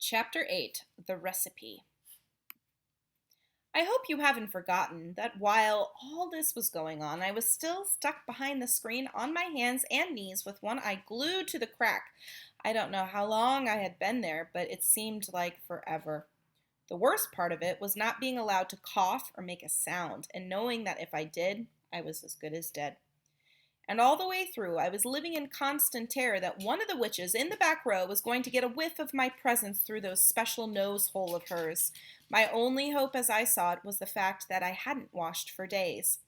Chapter 8 The Recipe. I hope you haven't forgotten that while all this was going on, I was still stuck behind the screen on my hands and knees with one eye glued to the crack. I don't know how long I had been there, but it seemed like forever. The worst part of it was not being allowed to cough or make a sound, and knowing that if I did, I was as good as dead. And all the way through, I was living in constant terror that one of the witches in the back row was going to get a whiff of my presence through those special nose hole of hers. My only hope as I saw it was the fact that I hadn't washed for days.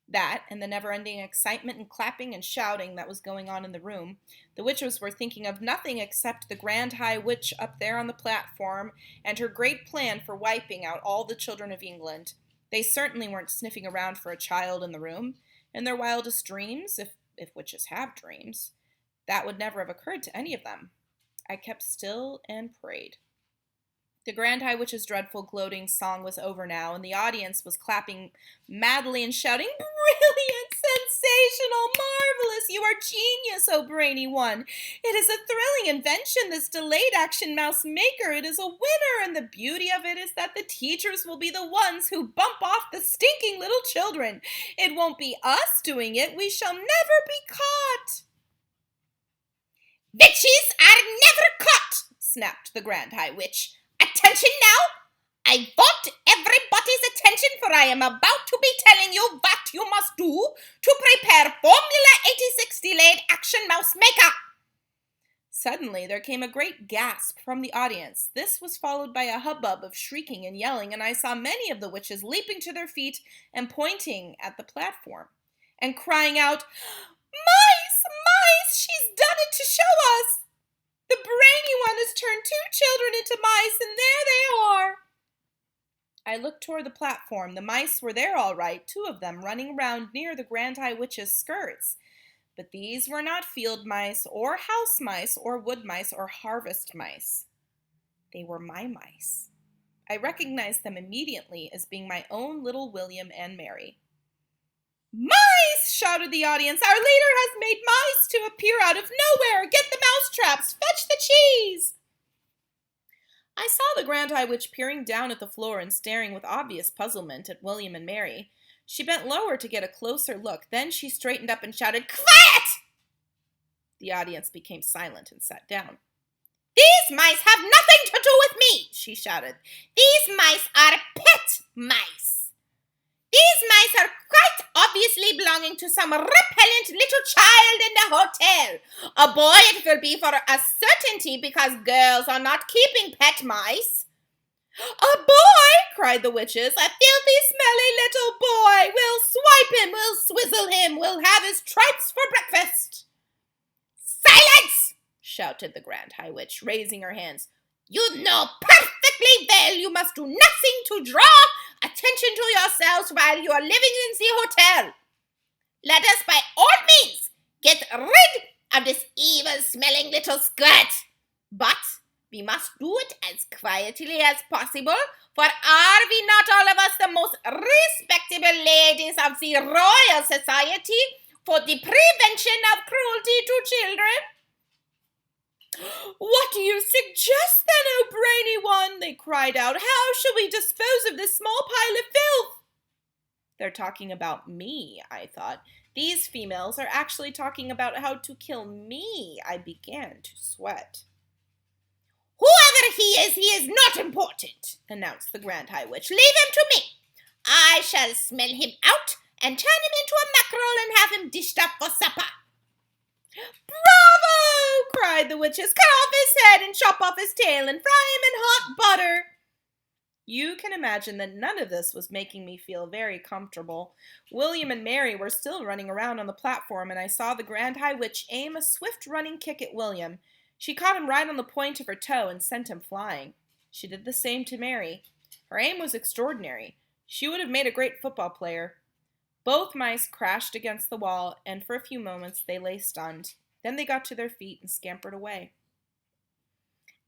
That, and the never-ending excitement and clapping and shouting that was going on in the room. The witches were thinking of nothing except the Grand High Witch up there on the platform and her great plan for wiping out all the children of England. They certainly weren't sniffing around for a child in the room. In their wildest dreams, if witches have dreams, that would never have occurred to any of them. I kept still and prayed. The Grand High Witch's dreadful gloating song was over now, and the audience was clapping madly and shouting, "Brilliant! Sensational! Marvelous! You are genius, oh brainy one! It is a thrilling invention, this delayed action mouse maker. It is a winner, and the beauty of it is that the teachers will be the ones who bump off the stinking little children. It won't be us doing it. We shall never be caught." "Witches are never caught," snapped the Grand High Witch. "Attention now! I want everybody's attention, for I am about to be telling you what you must do to prepare Formula 86 Delayed Action Mouse Maker." Suddenly there came a great gasp from the audience. This was followed by a hubbub of shrieking and yelling, and I saw many of the witches leaping to their feet and pointing at the platform and crying out, "Mice! Mice! She's done it to show us! The brainy one has turned 2 children into mice, and there they are." I looked toward the platform. The mice were there all right, 2 of them running around near the Grand High Witch's skirts. But these were not field mice, or house mice, or wood mice, or harvest mice. They were my mice. I recognized them immediately as being my own little William and Mary. "Mice!" shouted the audience. "Our leader has made mice to appear out of nowhere. Get the mouse traps. Fetch the cheese." I saw the Grand High Witch peering down at the floor and staring with obvious puzzlement at William and Mary. She bent lower to get a closer look. Then she straightened up and shouted, "Quiet!" The audience became silent and sat down. "These mice have nothing to do with me," she shouted. "These mice are pet mice. These mice are quite obviously belonging to some repellent little child in the hotel. A boy it will be for a certainty, because girls are not keeping pet mice." "A boy!" cried the witches. "A filthy, smelly little boy! We'll swipe him, we'll swizzle him, we'll have his tripes for breakfast." "Silence!" shouted the Grand High Witch, raising her hands. "You know perfectly well you must do nothing to draw attention to yourselves while you are living in the hotel. Let us by all means get rid of this evil-smelling little skirt. But we must do it as quietly as possible, for are we not all of us the most respectable ladies of the Royal Society for the Prevention of Cruelty to Children?" "What do you suggest then, oh brainy one?" they cried out. "How shall we dispose of this small pile of filth?" They're talking about me, I thought. These females are actually talking about how to kill me. I began to sweat. "Whoever he is not important," announced the Grand High Witch. "Leave him to me. I shall smell him out and turn him into a mackerel and have him dished up for supper." "Bravo!" cried the witches. "Cut off his head and chop off his tail and fry him in hot butter." You can imagine that none of this was making me feel very comfortable. William and Mary were still running around on the platform, and I saw the Grand High Witch aim a swift running kick at William. She caught him right on the point of her toe and sent him flying. She did the same to Mary. Her aim was extraordinary. She would have made a great football player. Both mice crashed against the wall, and for a few moments they lay stunned. Then they got to their feet and scampered away.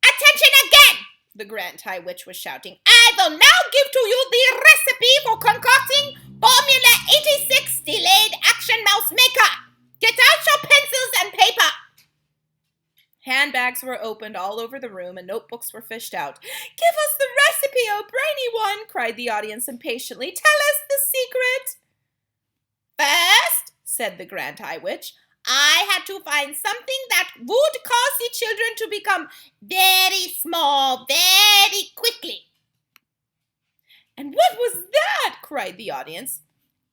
"Attention again!" the Grand High Witch was shouting. "I will now give to you the recipe for concocting Formula 86 Delayed Action Mouse Maker. Get out your pencils and paper." Handbags were opened all over the room and notebooks were fished out. "Give us the recipe, oh brainy one!" cried the audience impatiently. "Tell us the secret!" "First," said the Grand High Witch, "I had to find something that would cause the children to become very small very quickly." "And what was that?" cried the audience.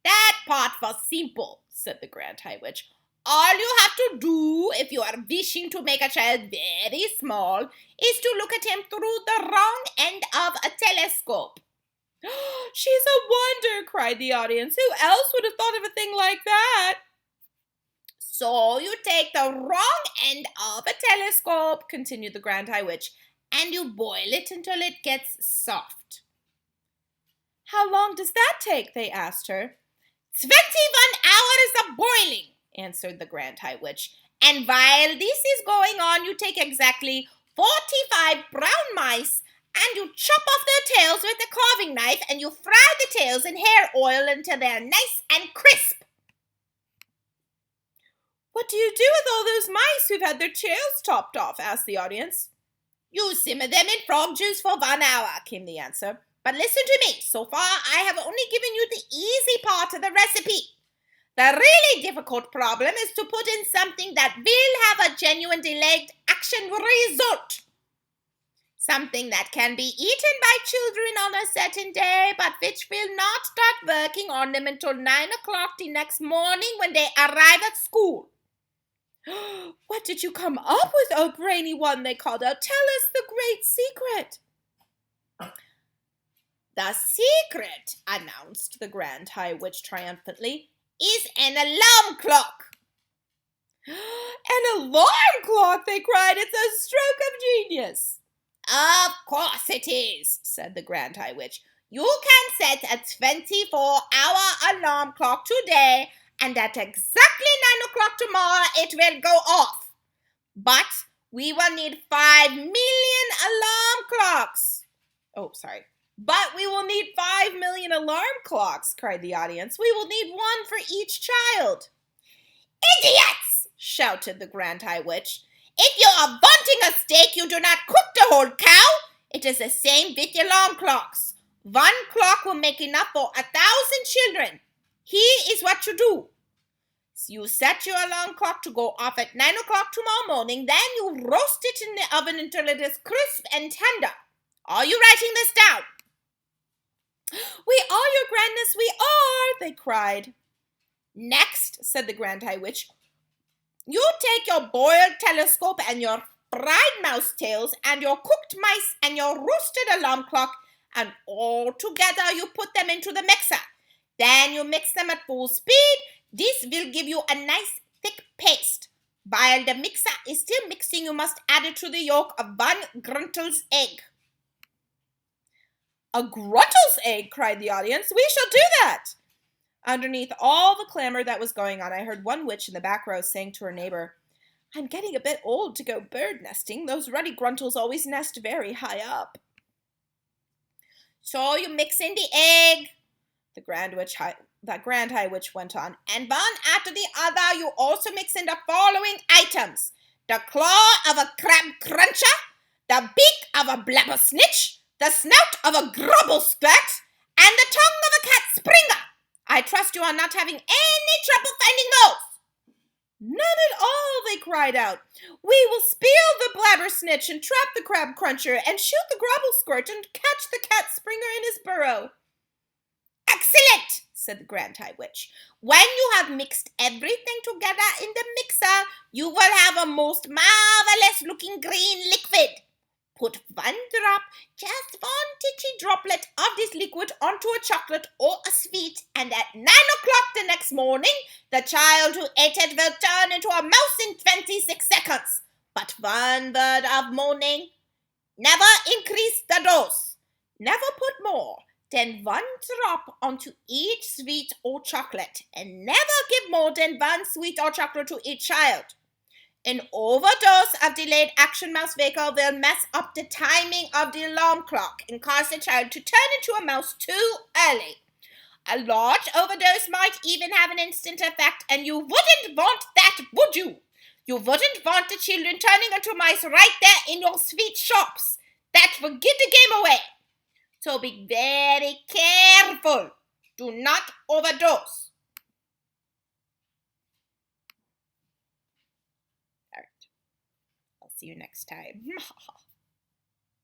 "That part was simple," said the Grand High Witch. "All you have to do if you are wishing to make a child very small is to look at him through the wrong end of a telescope." "She's a wonder," cried the audience. "Who else would have thought of a thing like that?" "So you take the wrong end of a telescope," continued the Grand High Witch, "and you boil it until it gets soft." "How long does that take?" they asked her. 21 hours of boiling," answered the Grand High Witch. "And while this is going on, you take exactly 45 brown mice and you chop off their tails with a carving knife and you fry the tails in hair oil until they're nice and crisp." "What do you do with all those mice who've had their tails chopped off?" asked the audience. "You simmer them in frog juice for 1 hour," came the answer. "But listen to me. So far, I have only given you the easy part of the recipe. The really difficult problem is to put in something that will have a genuine delayed action result. Something that can be eaten by children on a certain day, but which will not start working on them until 9 o'clock the next morning when they arrive at school." "What did you come up with, oh brainy one?" they called out. "Tell us the great secret." "The secret," announced the Grand High Witch triumphantly, "is an alarm clock." "An alarm clock!" they cried. "It's a stroke of genius." "Of course it is," said the Grand High Witch. "You can set a 24-hour alarm clock today, and at exactly 9 o'clock tomorrow it will go off. But we will need 5 million alarm clocks." "But we will need 5 million alarm clocks," cried the audience. "We will need one for each child." "Idiots!" shouted the Grand High Witch. "If you are wanting a steak, you do not cook the whole cow. It is the same with alarm clocks. 1 clock will make enough for 1,000 children. Here is what you do. You set your alarm clock to go off at 9 o'clock tomorrow morning. Then you roast it in the oven until it is crisp and tender. Are you writing this down?" "We are, your grandness, we are," they cried. "Next," said the Grand High Witch, "you take your boiled telescope and your fried mouse tails and your cooked mice and your roasted alarm clock, and all together you put them into the mixer. Then you mix them at full speed. This will give you a nice thick paste. While the mixer is still mixing, you must add it to the yolk of 1 Gruntle's egg." "A Gruntle's egg!" cried the audience. "We shall do that." Underneath all the clamor that was going on, I heard one witch in the back row saying to her neighbor, "I'm getting a bit old to go bird nesting. Those ruddy Gruntles always nest very high up." "So you mix in the egg," the Grand High Witch went on, "and one after the other you also mix in the following items: the claw of a crab cruncher, the beak of a blabber snitch, the snout of a grubble skirt, and the tongue of a cat springer. I trust you are not having any trouble finding those." "None at all," they cried out. "We will spear the blabber snitch and trap the crab cruncher and shoot the grubble skirt and catch the cat springer in his burrow." "Excellent," said the Grand High Witch. "When you have mixed everything together in the mixer, you will have a most marvelous looking green liquid. Put 1 drop, just 1 titchy droplet of this liquid onto a chocolate or a sweet, and at 9 o'clock the next morning, the child who ate it will turn into a mouse in 26 seconds. But 1 word of warning: never increase the dose. Never put more than 1 drop onto each sweet or chocolate, and never give more than 1 sweet or chocolate to each child. An overdose of delayed action mouse vehicle will mess up the timing of the alarm clock and cause the child to turn into a mouse too early. A large overdose might even have an instant effect, and you wouldn't want that, would you? You wouldn't want the children turning into mice right there in your sweet shops. That would give the game away. So be very careful. Do not overdose. All right. I'll see you next time.